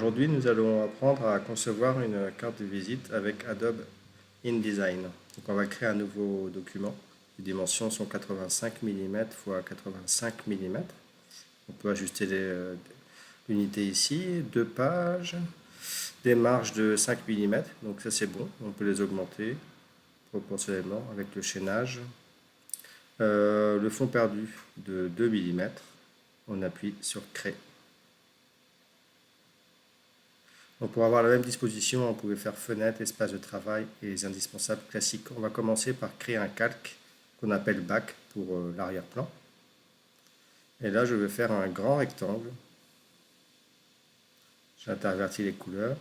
Aujourd'hui, nous allons apprendre à concevoir une carte de visite avec Adobe InDesign. Donc, on va créer un nouveau document. Les dimensions sont 85 mm x 85 mm. On peut ajuster l'unité ici. 2 pages, des marges de 5 mm. Donc ça c'est bon. On peut les augmenter proportionnellement avec le chaînage. Le fond perdu de 2 mm. On appuie sur Créer. Donc pour avoir la même disposition, on pouvait faire fenêtre, espace de travail et les indispensables classiques. On va commencer par créer un calque qu'on appelle back pour l'arrière-plan. Et là, je vais faire un grand rectangle. J'intervertis les couleurs.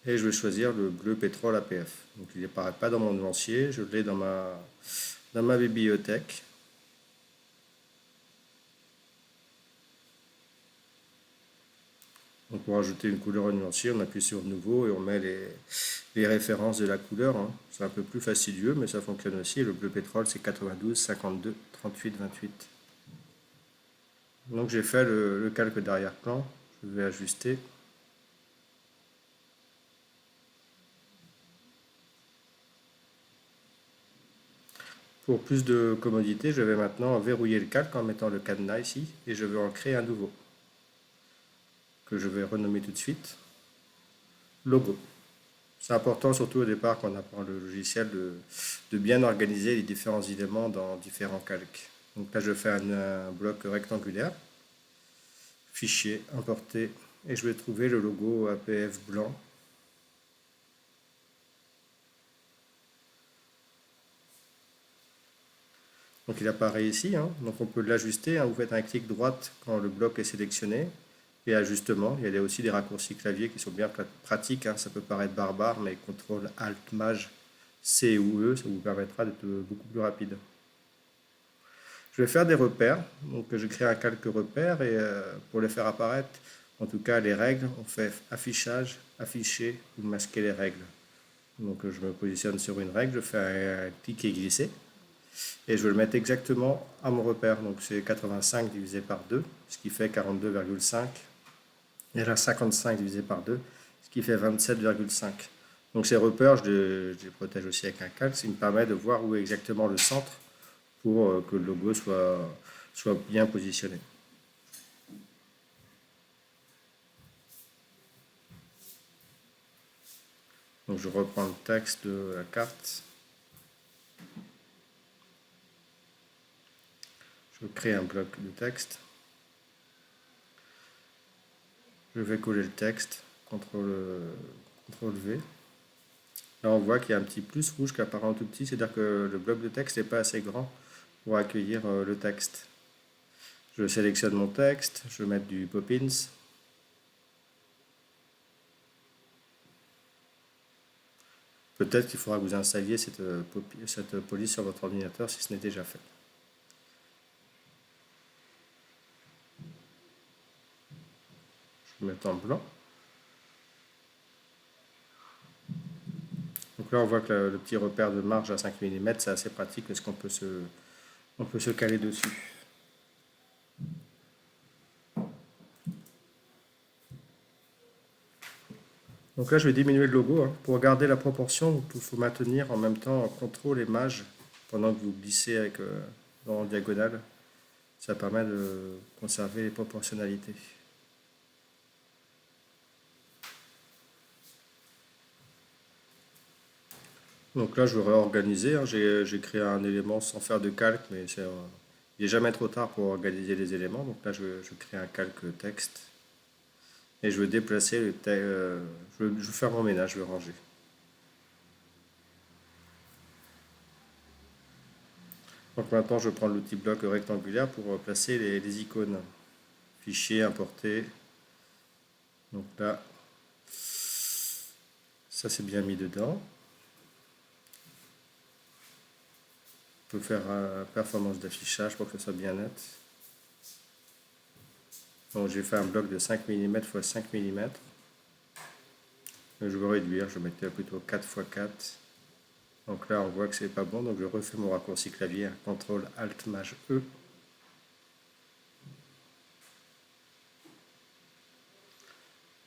Et je vais choisir le bleu pétrole APF. Donc il n'apparaît pas dans mon nuancier, je l'ai dans ma bibliothèque. Donc pour ajouter une couleur au nuancier, on appuie sur Nouveau et on met les références de la couleur. C'est un peu plus fastidieux, mais ça fonctionne aussi. Le bleu pétrole, c'est 92, 52, 38, 28. Donc j'ai fait le calque d'arrière-plan. Je vais ajuster. Pour plus de commodité, je vais maintenant verrouiller le calque en mettant le cadenas ici et je vais en créer un nouveau que je vais renommer tout de suite logo. C'est important, surtout au départ, quand on apprend le logiciel, de bien organiser les différents éléments dans différents calques. Donc là, je fais un bloc rectangulaire, fichier, importer, et je vais trouver le logo APF blanc. Donc il apparaît ici, donc on peut l'ajuster. Vous faites un clic droite quand le bloc est sélectionné. Et ajustement, il y a aussi des raccourcis clavier qui sont bien pratiques. Ça peut paraître barbare, mais CTRL ALT MAJ C ou E, ça vous permettra d'être beaucoup plus rapide. Je vais faire des repères. Donc je crée un calque repère et pour les faire apparaître, en tout cas les règles, on fait affichage, afficher ou masquer les règles. Donc je me positionne sur une règle, je fais un clic et glisser. Et je vais le mettre exactement à mon repère. Donc c'est 85 divisé par 2, ce qui fait 42,5. Et là 55 divisé par 2, ce qui fait 27,5. Donc ces repères, je les protège aussi avec un calque. Ça me permet de voir où est exactement le centre pour que le logo soit bien positionné. Donc je reprends le texte de la carte. Je crée un bloc de texte. Je vais coller le texte, CTRL V. Là, on voit qu'il y a un petit plus rouge qui apparaît en tout petit, c'est-à-dire que le bloc de texte n'est pas assez grand pour accueillir le texte. Je sélectionne mon texte, je vais mettre du Poppins. Peut-être qu'il faudra que vous installiez cette police sur votre ordinateur si ce n'est déjà fait. Je vais mettre en blanc. Donc là, on voit que le petit repère de marge à 5 mm, c'est assez pratique parce qu'on peut se caler dessus. Donc là, je vais diminuer le logo. Pour garder la proportion, il faut maintenir en même temps CTRL et MAJ pendant que vous glissez en diagonale. Ça permet de conserver les proportionnalités. Donc là, je vais réorganiser. J'ai créé un élément sans faire de calque, mais il n'est jamais trop tard pour organiser les éléments. Donc là, je crée un calque texte. Et je vais déplacer le texte. Je vais faire mon ménage, je vais ranger. Donc maintenant, je prends l'outil bloc rectangulaire pour placer les icônes. Fichier, importer. Donc là, ça c'est bien mis dedans. On peut faire performance d'affichage pour que ce soit bien net. Donc j'ai fait un bloc de 5 mm x 5 mm. Je vais réduire, je vais mettre plutôt 4 x 4. Donc là on voit que c'est pas bon, donc je refais mon raccourci clavier, CTRL ALT MAJ E.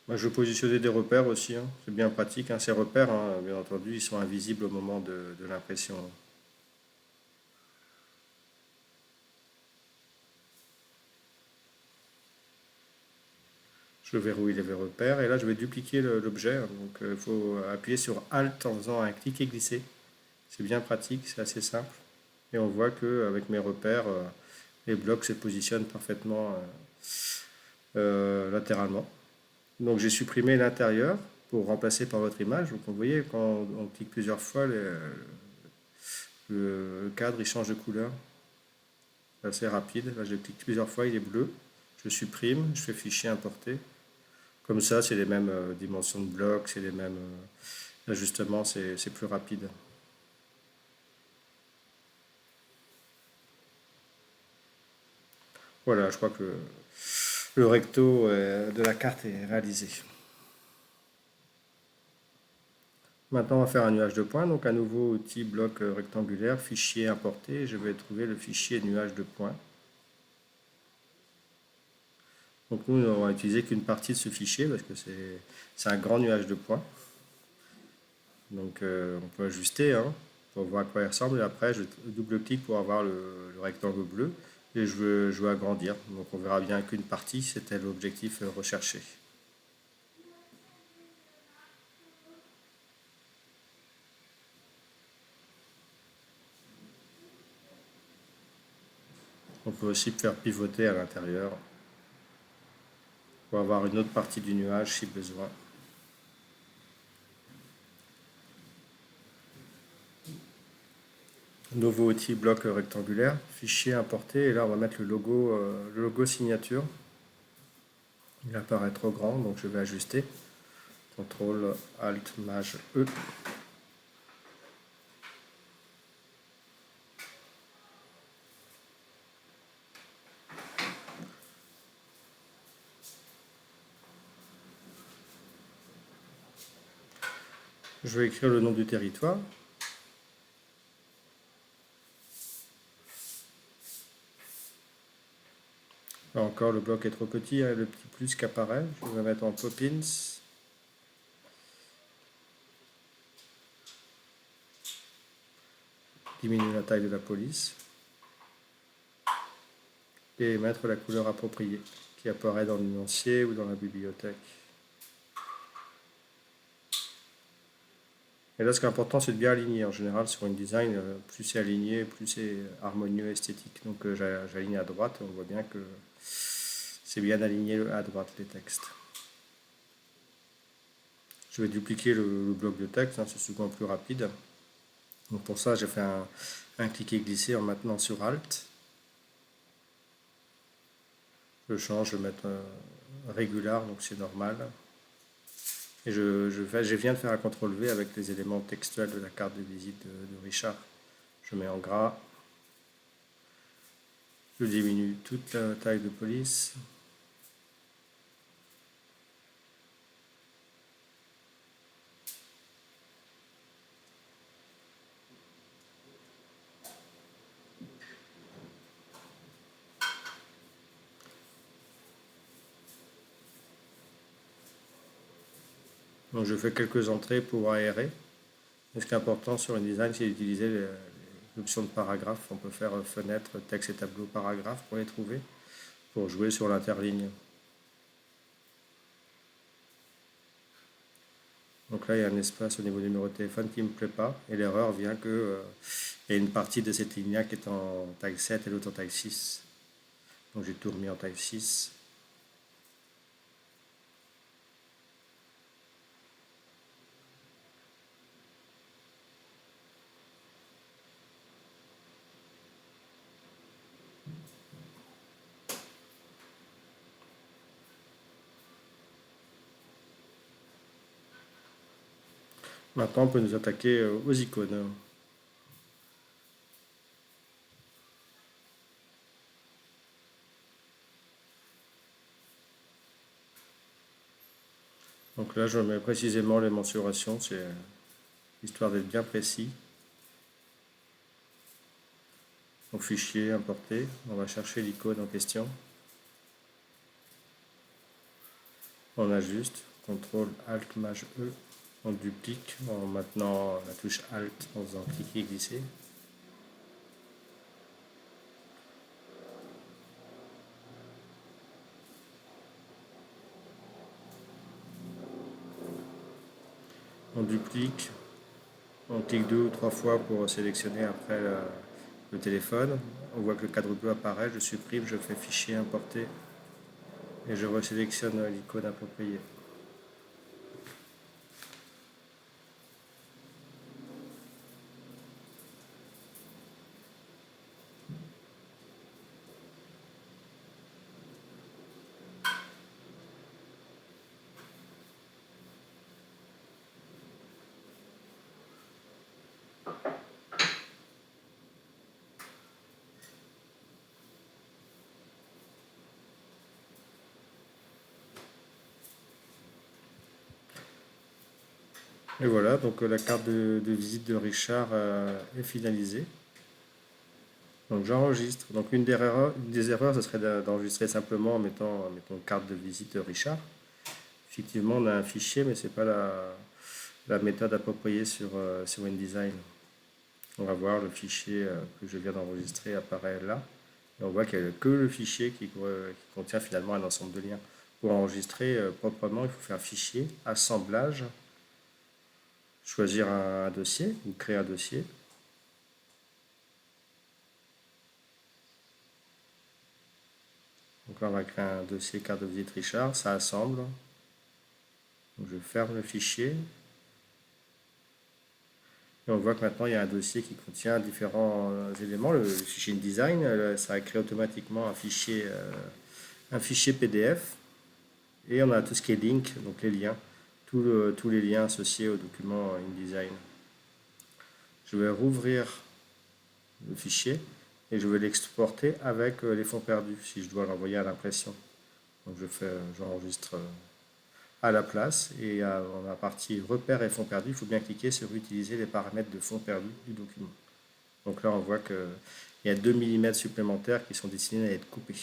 Moi, je positionnais des repères aussi, hein. C'est bien pratique, hein. Ces repères, hein, bien entendu, ils sont invisibles au moment de l'impression. Je verrouille les repères et là, je vais dupliquer l'objet, hein. Donc, il faut appuyer sur Alt en faisant un clic et glisser. C'est bien pratique, c'est assez simple. Et on voit qu'avec mes repères, les blocs se positionnent parfaitement latéralement. Donc j'ai supprimé l'intérieur pour remplacer par votre image. Donc vous voyez, quand on clique plusieurs fois, le cadre il change de couleur. C'est assez rapide. Là, je clique plusieurs fois, il est bleu. Je supprime, je fais fichier importer. Comme ça, c'est les mêmes dimensions de blocs, c'est les mêmes ajustements, c'est plus rapide. Voilà, je crois que le recto de la carte est réalisé. Maintenant, on va faire un nuage de points. Donc, un nouveau outil bloc rectangulaire, fichier importé. Je vais trouver le fichier nuage de points. Donc, nous, on va utiliser qu'une partie de ce fichier parce que c'est un grand nuage de points. Donc, on peut ajuster hein, pour voir à quoi il ressemble. Et après, je double-clique pour avoir le rectangle bleu. Et je veux agrandir. Donc, on verra bien qu'une partie, c'était l'objectif recherché. On peut aussi faire pivoter à l'intérieur pour avoir une autre partie du nuage si besoin. Nouveau outil bloc rectangulaire, fichier importé, et là on va mettre le logo signature. Il apparaît trop grand, donc je vais ajuster. CTRL ALT MAJ E. Je vais écrire le nom du territoire. Là encore, le bloc est trop petit, hein, le petit plus qui apparaît. Je vais mettre en Poppins. Diminuer la taille de la police. Et mettre la couleur appropriée qui apparaît dans l'énoncier ou dans la bibliothèque. Et là, ce qui est important, c'est de bien aligner. En général, sur une design, plus c'est aligné, plus c'est harmonieux, esthétique. Donc, j'aligne à droite et on voit bien que c'est bien aligné à droite les textes. Je vais dupliquer le bloc de texte, hein, c'est souvent plus rapide. Donc, pour ça, j'ai fait un cliquer glisser en maintenant sur Alt. Je change, je vais mettre régular, donc c'est normal. Et je viens de faire un CTRL V avec les éléments textuels de la carte de visite de Richard. Je mets en gras. Je diminue toute la taille de police. Donc je fais quelques entrées pour aérer. Et ce qui est important sur une design, c'est d'utiliser l'option de paragraphe. On peut faire fenêtre, texte et tableau, paragraphe pour les trouver, pour jouer sur l'interligne. Donc là, il y a un espace au niveau du numéro de téléphone qui ne me plaît pas. Et l'erreur vient que il y a une partie de cette ligne-là qui est en taille 7 et l'autre en taille 6. Donc j'ai tout remis en taille 6. Maintenant, on peut nous attaquer aux icônes. Donc là, je mets précisément les mensurations, c'est histoire d'être bien précis. Donc fichier, importer, on va chercher l'icône en question. On ajuste, CTRL ALT Maj E. On duplique en maintenant la touche ALT en faisant cliquer et glisser. On duplique, on clique 2 ou 3 fois pour sélectionner après le téléphone. On voit que le cadre bleu apparaît, je supprime, je fais fichier importer et je resélectionne l'icône appropriée. Et voilà, donc la carte de visite de Richard est finalisée. Donc j'enregistre. Donc une des erreurs, ce serait d'enregistrer simplement en mettant carte de visite Richard. Effectivement, on a un fichier, mais ce n'est pas la méthode appropriée sur InDesign. On va voir le fichier que je viens d'enregistrer apparaît là. Et on voit qu'il n'y a que le fichier qui contient finalement un ensemble de liens. Pour enregistrer proprement, il faut faire fichier, assemblage, choisir un dossier ou créer un dossier. Donc là, on va créer un dossier carte de visite Richard, ça assemble. Donc je ferme le fichier. Et on voit que maintenant il y a un dossier qui contient différents éléments. Le fichier InDesign, ça a créé automatiquement un fichier PDF. Et on a tout ce qui est link, donc les liens, tous les liens associés au document InDesign. Je vais rouvrir le fichier et je vais l'exporter avec les fonds perdus si je dois l'envoyer à l'impression. Donc j'enregistre à la place et dans la partie repères et fonds perdus, il faut bien cliquer sur utiliser les paramètres de fonds perdus du document. Donc là on voit qu'il y a 2 mm supplémentaires qui sont destinés à être coupés.